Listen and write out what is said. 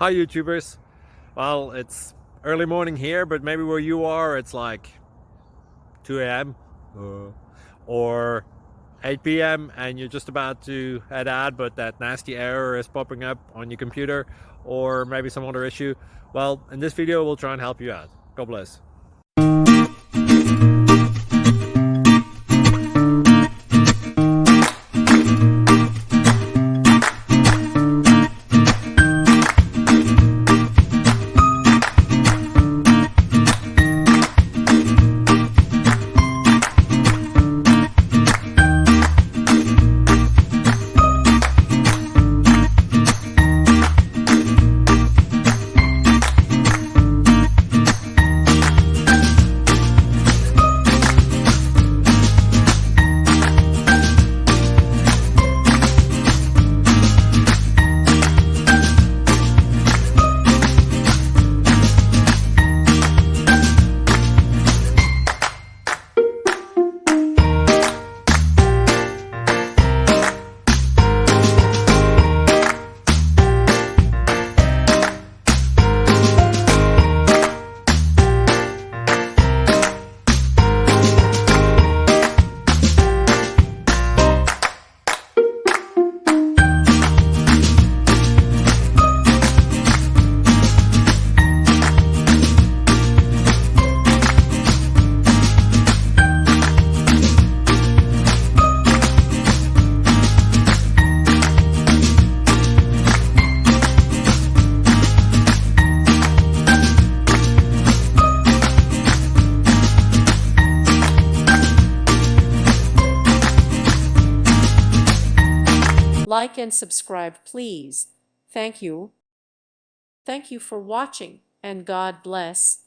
Hi YouTubers. Well, it's early morning here, but maybe where you are it's like 2 a.m. Or 8 p.m. and you're just about to head out, but that nasty error is popping up on your computer, or maybe some other issue. Well, in this video we'll try and help you out. God bless. Like and subscribe, please. Thank you. Thank you for watching, and God bless.